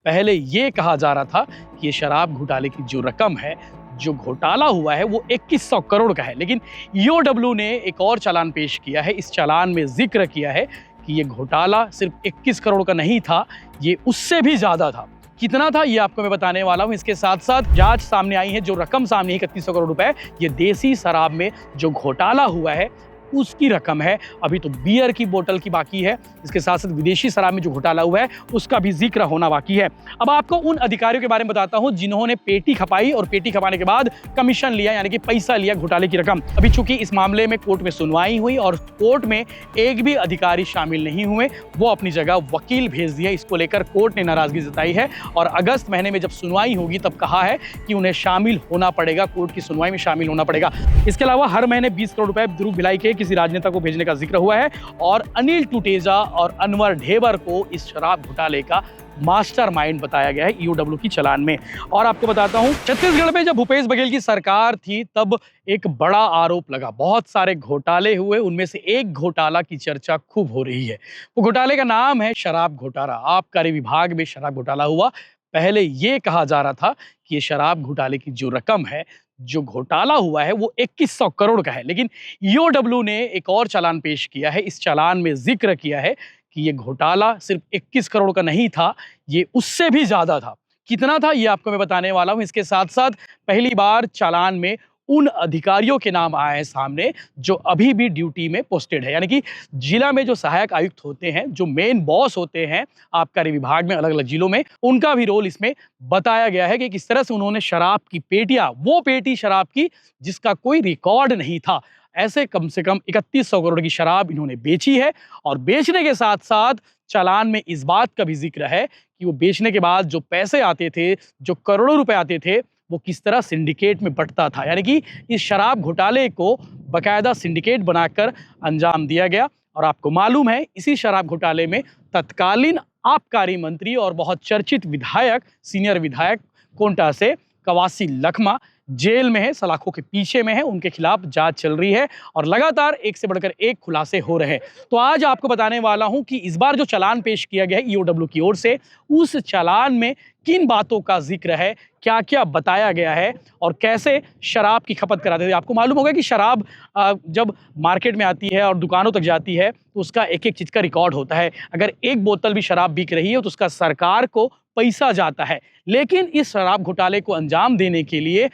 पहले ये कहा जा रहा था कि ये शराब घोटाले की जो रकम है, जो घोटाला हुआ है वो 2100 करोड़ का है। लेकिन ईओडब्ल्यू ने एक और चालान पेश किया है। इस चालान में ज़िक्र किया है कि ये घोटाला सिर्फ 21 करोड़ का नहीं था, ये उससे भी ज़्यादा था। कितना था ये आपको मैं बताने वाला हूँ। इसके साथ-साथ जाँच सामने आई है, जो रकम सामने आई 3100 करोड़ रुपए, ये देसी शराब में जो घोटाला हुआ है उसकी रकम है। अभी तो बियर की बोतल की बाकी है। इसके साथ-साथ विदेशी शराब में जो घोटाला हुआ है उसका भी ज़िक्र होना बाकी है। अब आपको उन अधिकारियों के बारे में बताता हूँ जिन्होंने पेटी खपाई और पेटी खपाने के बाद कमीशन लिया, यानी कि पैसा लिया घोटाले की रकम। अभी चूंकि इस मामले में कोर्ट में सुनवाई हुई और कोर्ट में एक भी अधिकारी शामिल नहीं हुए, वो अपनी जगह वकील भेज दिया। इसको लेकर कोर्ट ने नाराजगी जताई है और अगस्त महीने में जब सुनवाई होगी तब कहा है कि उन्हें शामिल होना पड़ेगा, कोर्ट की सुनवाई में शामिल होना पड़ेगा। इसके अलावा हर महीने 20 करोड़ रुपए ध्रुव भिलाई के किसी राजनेता को भेजने का जिक्र हुआ है और अनिल टुटेजा और अनवर ढेबर को इस शराब घोटाले का मास्टरमाइंड बताया गया है ईओडब्ल्यू की चालान में। और आपको बताता हूं, छत्तीसगढ़ में जब भूपेश बघेल की सरकार थी तब एक बड़ा आरोप लगा। बहुत सारे घोटाले हुए, उनमें से एक घोटाला की चर्चा खूब हो रही है। वो घोटाले का नाम है शराब घोटाला। आबकारी विभाग में शराब घोटाला हुआ। पहले ये कहा जा रहा था कि ये शराब घोटाले की जो रकम है, जो घोटाला हुआ है वो 2100 करोड़ का है। लेकिन ईओडब्ल्यू ने एक और चालान पेश किया है। इस चालान में जिक्र किया है कि ये घोटाला सिर्फ 21 करोड़ का नहीं था, ये उससे भी ज्यादा था। कितना था ये आपको मैं बताने वाला हूं। इसके साथ साथ पहली बार चालान में उन अधिकारियों के नाम आए हैं सामने जो अभी भी ड्यूटी में पोस्टेड है, यानी कि जिला में जो सहायक आयुक्त होते हैं, जो मेन बॉस होते हैं आबकारी विभाग में अलग अलग जिलों में, उनका भी रोल इसमें बताया गया है कि किस तरह से उन्होंने शराब की पेटियां, वो पेटी शराब की जिसका कोई रिकॉर्ड नहीं था, ऐसे कम से कम 3100 करोड़ की शराब इन्होंने बेची है। और बेचने के साथ साथ चालान में इस बात का भी जिक्र है कि वो बेचने के बाद जो पैसे आते थे, जो करोड़ों रुपए आते थे, वो किस तरह सिंडिकेट में बंटता था, यानी कि इस शराब घोटाले को बकायदा सिंडिकेट बनाकर अंजाम दिया गया। और आपको मालूम है, इसी शराब घोटाले में तत्कालीन आबकारी मंत्री और बहुत चर्चित विधायक, सीनियर विधायक कोंटा से कवासी लखमा जेल में है, सलाखों के पीछे में है। उनके खिलाफ जांच चल रही है और लगातार एक से बढ़कर एक खुलासे हो रहे हैं। तो आज आपको बताने वाला हूं कि इस बार जो चालान पेश किया गया है ईओडब्ल्यू की ओर से, उस चालान में किन बातों का जिक्र है, क्या क्या बताया गया है और कैसे शराब की खपत कराते थे। आपको मालूम होगा कि शराब जब मार्केट में आती है और दुकानों तक जाती है तो उसका एक एक चीज का रिकॉर्ड होता है। अगर एक बोतल भी शराब बिक रही है तो उसका सरकार को पैसा जाता है। लेकिन इस शराब घोटाले को अंजाम देने के लिए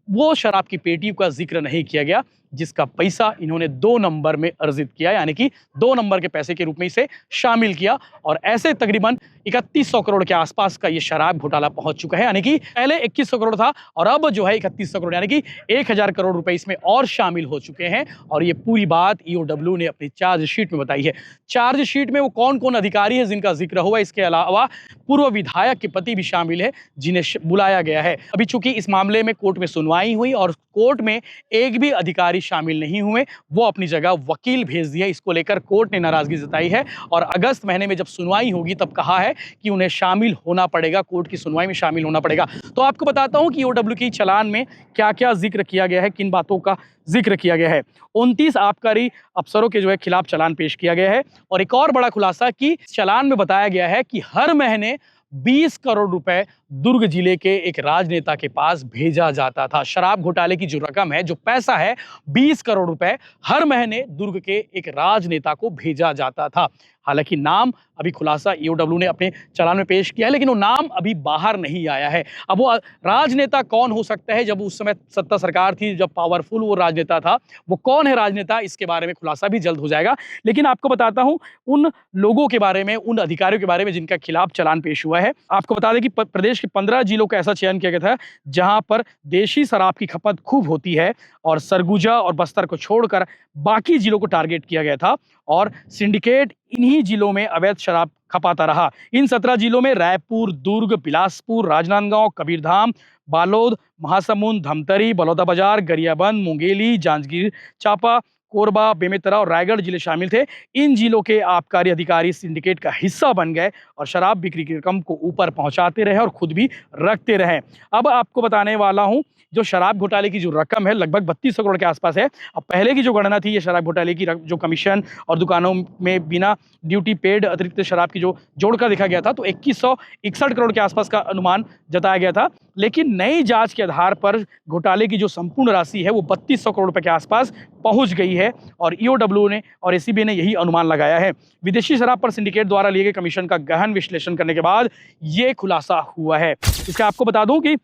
वो शराब की पेटियों का जिक्र नहीं किया गया जिसका पैसा इन्होंने 2 नंबर में अर्जित किया, यानी कि 2 नंबर के पैसे के रूप में इसे शामिल किया। और ऐसे तकरीबन 3100 करोड़ के आसपास का ये शराब घोटाला पहुंच चुका है, यानी कि पहले 2100 करोड़ था और अब जो है 3100 करोड़, यानी कि 1000 करोड़ रुपए इसमें और शामिल हो चुके हैं। और ये पूरी बात ईओडब्ल्यू ने अपनी चार्जशीट में बताई है। चार्जशीट में वो कौन कौन अधिकारी है जिनका जिक्र हुआ, इसके अलावा पूर्व विधायक के पति भी शामिल है जिन्हें बुलाया गया है। अभी चूंकि इस मामले में कोर्ट में सुनवाई हुई और कोर्ट में एक भी अधिकारी शामिल नहीं हुए, वो अपनी जगह वकील भेज दिया। इसको लेकर कोर्ट ने नाराजगी जताई है और अगस्त महीने में जब सुनवाई होगी तब कहा है कि उन्हें शामिल होना पड़ेगा, कोर्ट की सुनवाई में शामिल होना पड़ेगा। तो आपको बताता हूं कि ईओडब्ल्यू की चालान में क्या क्या जिक्र किया गया है, किन बातों का जिक्र किया गया है। 29 आबकारी अफसरों के जो है खिलाफ चालान पेश किया गया है। और एक और बड़ा खुलासा कि चालान में बताया गया है कि हर महीने 20 करोड़ रुपए दुर्ग जिले के एक राजनेता के पास भेजा जाता था। शराब घोटाले की जो रकम है, जो पैसा है, 20 करोड़ रुपए हर महीने दुर्ग के एक राजनेता को भेजा जाता था। हालांकि नाम अभी खुलासा ईओडब्ल्यू ने अपने चालान में पेश किया है, लेकिन वो नाम अभी बाहर नहीं आया है। अब वो राजनेता कौन हो सकता है, जब उस समय सत्ता सरकार थी, जब पावरफुल वो राजनेता था, वो कौन है राजनेता, इसके बारे में खुलासा भी जल्द हो जाएगा। लेकिन आपको बताता हूं उन लोगों के बारे में, उन अधिकारियों के बारे में जिनका खिलाफ चालान पेश हुआ है। आपको बता दें कि प्रदेश के 15 जिलों का ऐसा चयन किया गया था जहां पर देशी शराब की खपत खूब होती है और सरगुजा और बस्तर को छोड़कर बाकी जिलों को टारगेट किया गया था और सिंडिकेट इन्हीं जिलों में अवैध शराब खपाता रहा। इन 17 जिलों में रायपुर, दुर्ग, बिलासपुर, राजनांदगांव, कबीरधाम, बालोद, महासमुंद, धमतरी, बलौदाबाजार, गरियाबंद, मुंगेली, जांजगीर चांपा, कोरबा, बेमेतरा और रायगढ़ जिले शामिल थे। इन जिलों के आबकारी अधिकारी सिंडिकेट का हिस्सा बन गए और शराब बिक्री की रकम को ऊपर पहुंचाते रहे और खुद भी रखते रहे। अब आपको बताने वाला हूं, जो शराब घोटाले की जो रकम है लगभग 3200 करोड़ के आसपास है। अब पहले की जो गणना थी, ये शराब घोटाले की जो कमीशन और दुकानों में बिना ड्यूटी पेड अतिरिक्त शराब की जो जोड़कर देखा गया था, तो 2161 करोड़ के आसपास का अनुमान जताया गया था। लेकिन नई जांच के आधार पर घोटाले की जो संपूर्ण राशि है वो 3200 करोड़ रुपए के आसपास पहुंच गई है और ईओडब्ल्यू ने और एसीबी ने यही अनुमान लगाया है। विदेशी शराब पर सिंडिकेट द्वारा लिए गए कमीशन का गहन विश्लेषण करने के बाद ये खुलासा हुआ है। इसका आपको बता दूं कि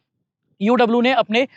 ईओडब्ल्यू ने अपने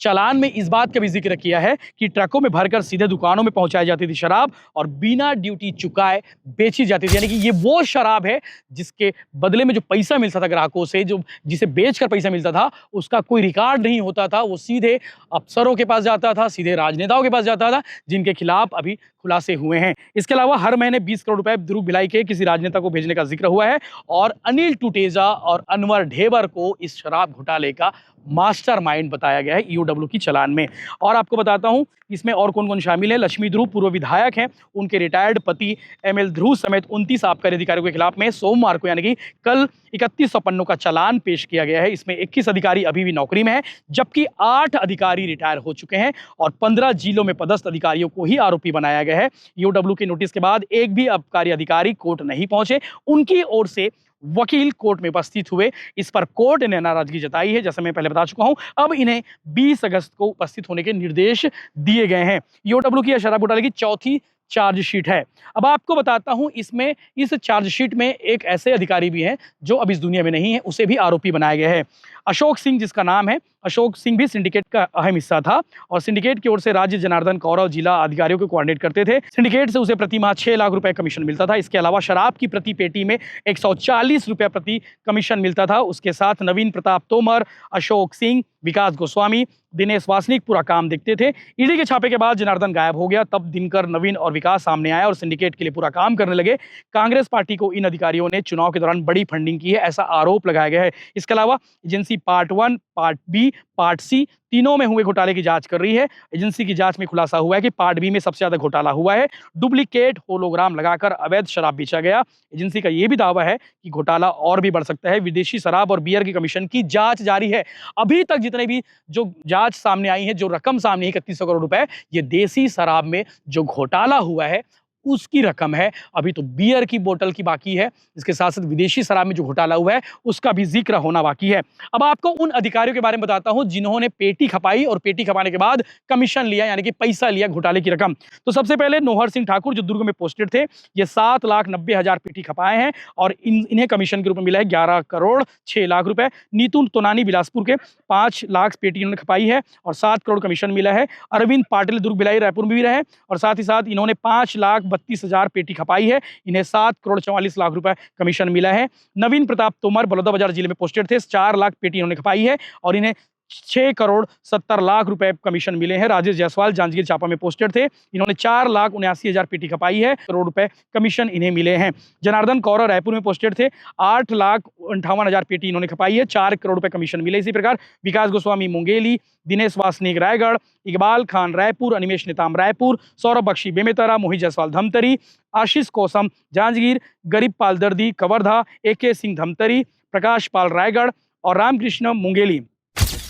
चालान में इस बात का भी जिक्र किया है कि ट्रकों में भरकर सीधे दुकानों में पहुंचाई जाती थी शराब और बिना ड्यूटी चुकाए बेची जाती थी। यानी कि ये वो शराब है जिसके बदले में जो पैसा मिलता था ग्राहकों से, जो जिसे बेचकर पैसा मिलता था, उसका कोई रिकॉर्ड नहीं होता था। वो सीधे अफसरों के पास जाता था, सीधे राजनेताओं के पास जाता था, जिनके खिलाफ अभी खुलासे हुए हैं। इसके अलावा हर महीने 20 करोड़ रुपए ध्रुव भिलाई के किसी राजनेता को भेजने का जिक्र हुआ है और अनिल टुटेजा और अनवर ढेबर को इस शराब घोटाले का मास्टरमाइंड बताया गया है ईओडब्ल्यू की चालान में। और आपको बताता हूं इसमें और कौन कौन शामिल है। लक्ष्मी ध्रुव पूर्व विधायक हैं, उनके रिटायर्ड पति एमएल ध्रुव समेत 29 आबकारी अधिकारियों के खिलाफ में सोमवार को यानी कि कल 3100 पन्नों का चालान पेश किया गया है। इसमें 21 अधिकारी अभी भी नौकरी में हैं, जबकि 8 अधिकारी रिटायर हो चुके हैं और 15 जिलों में पदस्थ अधिकारियों को ही आरोपी बनाया गया है। ईओडब्ल्यू के नोटिस के बाद एक भी आबकारी अधिकारी कोर्ट नहीं पहुंचे। उनकी ओर से वकील कोर्ट में उपस्थित हुए। इस पर कोर्ट ने नाराजगी जताई है, जैसे मैं पहले बता चुका हूं। अब इन्हें 20 अगस्त को उपस्थित होने के निर्देश दिए गए हैं। ईओडब्ल्यू की शराब घोटाले की चौथी चार्जशीट है। अब आपको बताता हूं, इसमें इस चार्जशीट में एक ऐसे अधिकारी भी हैं जो अब इस दुनिया में नहीं है, उसे भी आरोपी बनाया गया है। अशोक सिंह जिसका नाम है, अशोक सिंह भी सिंडिकेट का अहम हिस्सा था और सिंडिकेट की ओर से राज्य जनार्दन कौरव जिला अधिकारियों को कोऑर्डिनेट करते थे। सिंडिकेट से उसे प्रति माह 6 लाख रुपए कमीशन मिलता था। इसके अलावा शराब की प्रति पेटी में 140 रुपए प्रति कमीशन मिलता था। उसके साथ नवीन प्रताप तोमर, अशोक सिंह, विकास गोस्वामी, दिनेश वासनिक पूरा काम देखते थे। ईडी के छापे के बाद जनार्दन गायब हो गया। तब दिनकर, नवीन और विकास सामने आया और सिंडिकेट के लिए पूरा काम करने लगे। कांग्रेस पार्टी को इन अधिकारियों ने चुनाव के दौरान बड़ी फंडिंग की है, ऐसा आरोप लगाया गया है। इसके अलावा agency part 1, part B, part C तीनों में हुए घोटाले की जांच कर रही है। एजेंसी की जांच में खुलासा हुआ है कि पार्ट बी में सबसे ज्यादा घोटाला हुआ है। डुप्लीकेट होलोग्राम लगाकर अवैध शराब बेचा गया। एजेंसी का यह भी दावा है कि घोटाला और भी बढ़ सकता है। विदेशी शराब और बियर की कमीशन की जांच जारी है। अभी तक जितने भी जो जांच सामने आई है, जो रकम सामने है 3100 करोड़ रुपए, ये देसी शराब में जो घोटाला हुआ है उसकी रकम है। अभी तो बियर की बोतल की बाकी है। इसके साथ साथ विदेशी शराब में जो घोटाला हुआ है उसका भी जिक्र होना बाकी है। अब आपको उन अधिकारियों के बारे में बताता हूं जिन्होंने पेटी खपाई और पेटी खपाने के बाद कमीशन लिया, यानी कि पैसा लिया घोटाले की रकम। तो सबसे पहले नोहर सिंह ठाकुर जो दुर्ग में पोस्टेड थे, ये 7,90,000 पेटी खपाए हैं और इन्हें कमीशन के रूप में मिला है 11 करोड़ 6 लाख रुपए। नीतू तोनानी बिलासपुर के 5 लाख पेटी इन्होंने खपाई है और 7 करोड़ कमीशन मिला है। अरविंद पाटिल दुर्ग भिलाई रायपुर में भी रहे और साथ ही साथ इन्होंने 5,32,000 पेटी खपाई है। इन्हें 7 करोड़ 44 लाख रुपए कमीशन मिला है। नवीन प्रताप तोमर बलौदाबाजार जिले में पोस्टेड थे, 4 लाख पेटी इन्होंने खपाई है और इन्हें 6 करोड़ 70 लाख रुपए कमीशन मिले हैं। राजेश जायसवाल जांजगीर चांपा में पोस्टेड थे, इन्होंने 4,79,000 पेटी खपाई है, करोड़ रुपए कमीशन इन्हें मिले हैं। जनार्दन कौर रायपुर में पोस्टेड थे, 8,58,000 पेटी इन्होंने खपाई है, 4 करोड़ रुपए कमीशन मिले। इसी प्रकार विकास गोस्वामी मुंगेली, दिनेश वासनिक रायगढ़, इकबाल खान रायपुर, अनिमेश नेताम रायपुर, सौरभ बख्शी बेमेतरा, मोहित जायसवाल धमतरी, आशीष कोसम जांजगीर, गरीब पाल दर्दी कवर्धा, AK सिंह धमतरी, प्रकाश पाल रायगढ़ और रामकृष्ण मुंगेली,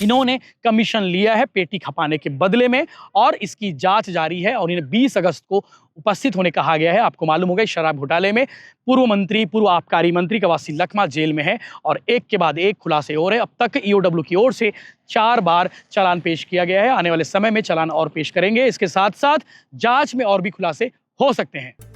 इन्होंने कमीशन लिया है पेटी खपाने के बदले में और इसकी जांच जारी है और इन्हें 20 अगस्त को उपस्थित होने कहा गया है। आपको मालूम होगा शराब घोटाले में पूर्व मंत्री, पूर्व आबकारी मंत्री कवासी लखमा जेल में है और एक के बाद एक खुलासे हो रहे हैं। अब तक ईओडब्ल्यू की ओर से 4 बार चालान पेश किया गया है। आने वाले समय में चालान और पेश करेंगे। इसके साथ साथ जांच में और भी खुलासे हो सकते हैं।